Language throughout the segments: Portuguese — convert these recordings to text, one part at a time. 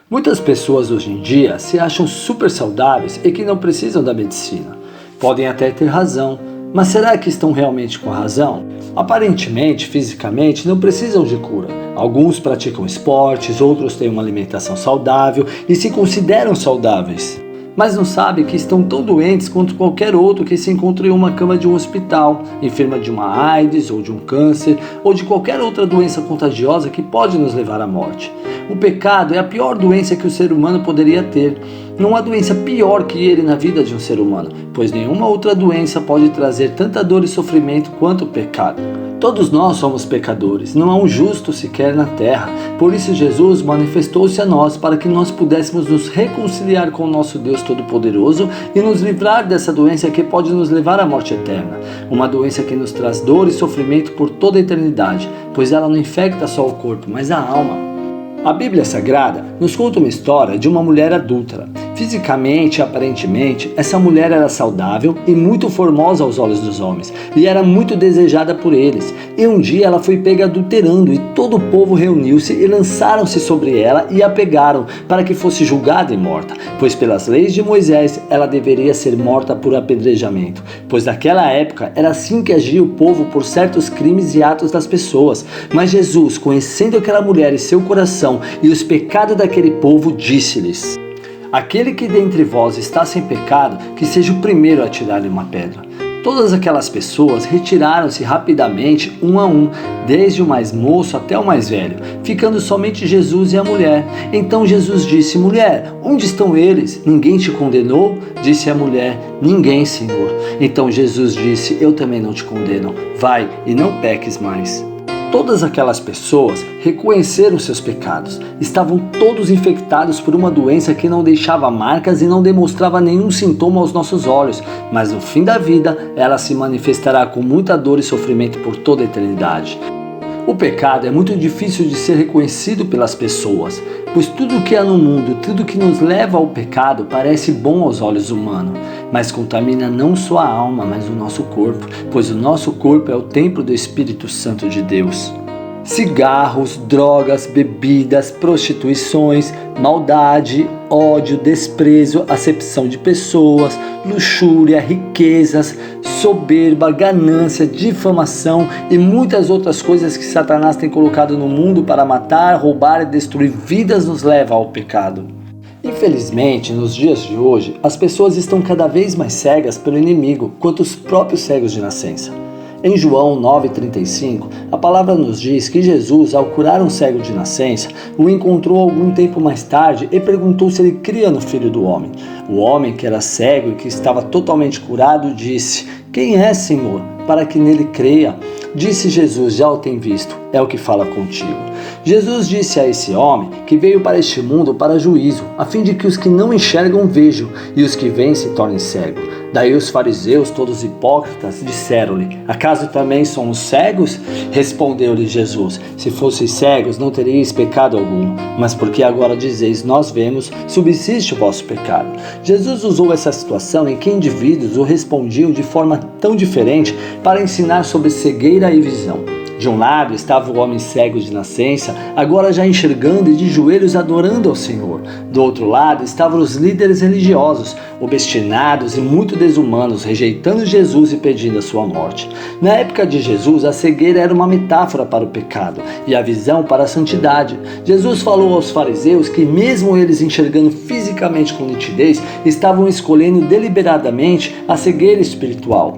Muitas pessoas hoje em dia se acham super saudáveis e que não precisam da medicina. Podem até ter razão, mas será que estão realmente com razão? Aparentemente, fisicamente, não precisam de cura. Alguns praticam esportes, outros têm uma alimentação saudável e se consideram saudáveis, mas não sabem que estão tão doentes quanto qualquer outro que se encontra em uma cama de um hospital, enferma de uma AIDS ou de um câncer ou de qualquer outra doença contagiosa que pode nos levar à morte. O pecado é a pior doença que o ser humano poderia ter. Não há doença pior que ele na vida de um ser humano, pois nenhuma outra doença pode trazer tanta dor e sofrimento quanto o pecado. Todos nós somos pecadores, não há um justo sequer na terra. Por isso Jesus manifestou-se a nós para que nós pudéssemos nos reconciliar com o nosso Deus Todo-Poderoso e nos livrar dessa doença que pode nos levar à morte eterna. Uma doença que nos traz dor e sofrimento por toda a eternidade, pois ela não infecta só o corpo, mas a alma. A Bíblia Sagrada nos conta uma história de uma mulher adúltera. Fisicamente e aparentemente, essa mulher era saudável e muito formosa aos olhos dos homens, e era muito desejada por eles. E um dia ela foi pega adulterando, e todo o povo reuniu-se e lançaram-se sobre ela e a pegaram, para que fosse julgada e morta, pois pelas leis de Moisés ela deveria ser morta por apedrejamento, pois naquela época era assim que agia o povo por certos crimes e atos das pessoas. Mas Jesus, conhecendo aquela mulher e seu coração e os pecados daquele povo, disse-lhes: aquele que dentre vós está sem pecado, que seja o primeiro a tirar-lhe uma pedra. Todas aquelas pessoas retiraram-se rapidamente, um a um, desde o mais moço até o mais velho, ficando somente Jesus e a mulher. Então Jesus disse: mulher, onde estão eles? Ninguém te condenou? Disse a mulher: ninguém, Senhor. Então Jesus disse: eu também não te condeno. Vai e não peques mais. Todas aquelas pessoas reconheceram seus pecados. Estavam todos infectados por uma doença que não deixava marcas e não demonstrava nenhum sintoma aos nossos olhos, mas no fim da vida ela se manifestará com muita dor e sofrimento por toda a eternidade. O pecado é muito difícil de ser reconhecido pelas pessoas, pois tudo o que há no mundo, tudo que nos leva ao pecado parece bom aos olhos humanos, mas contamina não só a alma, mas o nosso corpo, pois o nosso corpo é o templo do Espírito Santo de Deus. Cigarros, drogas, bebidas, prostituições, maldade, ódio, desprezo, acepção de pessoas, luxúria, riquezas, soberba, ganância, difamação e muitas outras coisas que Satanás tem colocado no mundo para matar, roubar e destruir vidas nos leva ao pecado. Infelizmente, nos dias de hoje, as pessoas estão cada vez mais cegas pelo inimigo, quanto os próprios cegos de nascença. Em João 9,35, a palavra nos diz que Jesus, ao curar um cego de nascença, o encontrou algum tempo mais tarde e perguntou se ele cria no Filho do Homem. O homem, que era cego e que estava totalmente curado, disse: quem é, Senhor, para que nele creia? Disse Jesus: já o tem visto, é o que fala contigo. Jesus disse a esse homem que veio para este mundo para juízo, a fim de que os que não enxergam vejam, e os que veem se tornem cegos. Daí os fariseus, todos hipócritas, disseram-lhe: acaso também somos cegos? Respondeu-lhe Jesus: se fosseis cegos, não teríeis pecado algum, mas porque agora dizeis, nós vemos, subsiste o vosso pecado. Jesus usou essa situação em que indivíduos o respondiam de forma tão diferente para ensinar sobre cegueira e visão. De um lado estava o homem cego de nascença, agora já enxergando e de joelhos adorando ao Senhor. Do outro lado estavam os líderes religiosos, obstinados e muito desumanos, rejeitando Jesus e pedindo a sua morte. Na época de Jesus, a cegueira era uma metáfora para o pecado e a visão para a santidade. Jesus falou aos fariseus que, mesmo eles enxergando fisicamente com nitidez, estavam escolhendo deliberadamente a cegueira espiritual.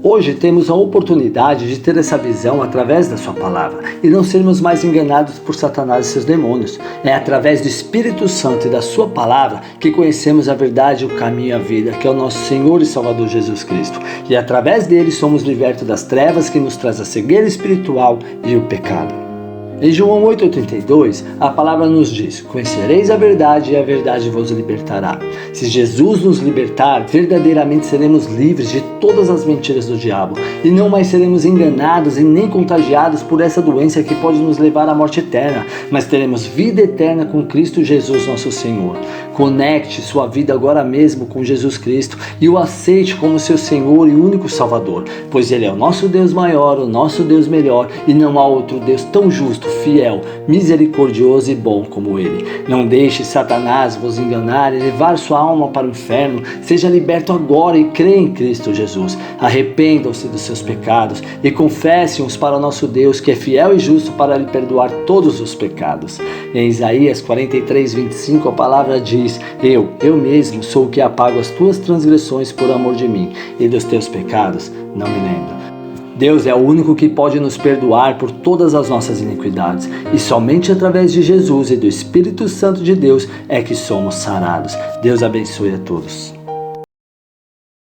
Hoje temos a oportunidade de ter essa visão através da sua palavra e não sermos mais enganados por Satanás e seus demônios. É através do Espírito Santo e da sua palavra que conhecemos a verdade, o caminho e a vida, que é o nosso Senhor e Salvador Jesus Cristo. E através dele somos libertos das trevas que nos traz a cegueira espiritual e o pecado. Em João 8,32, a palavra nos diz: conhecereis a verdade e a verdade vos libertará. Se Jesus nos libertar, verdadeiramente seremos livres de todas as mentiras do diabo e não mais seremos enganados e nem contagiados por essa doença que pode nos levar à morte eterna, mas teremos vida eterna com Cristo Jesus nosso Senhor. Conecte sua vida agora mesmo com Jesus Cristo e o aceite como seu Senhor e único Salvador, pois Ele é o nosso Deus maior, o nosso Deus melhor, e não há outro Deus tão justo justo, fiel, misericordioso e bom como Ele. Não deixe Satanás vos enganar e levar sua alma para o inferno. Seja liberto agora e creia em Cristo Jesus. Arrependam-se dos seus pecados e confessem-os para o nosso Deus, que é fiel e justo para lhe perdoar todos os pecados. Em Isaías 43:25 a palavra diz: Eu mesmo sou o que apago as tuas transgressões por amor de mim, e dos teus pecados não me lembro. Deus é o único que pode nos perdoar por todas as nossas iniquidades, e somente através de Jesus e do Espírito Santo de Deus é que somos sarados. Deus abençoe a todos.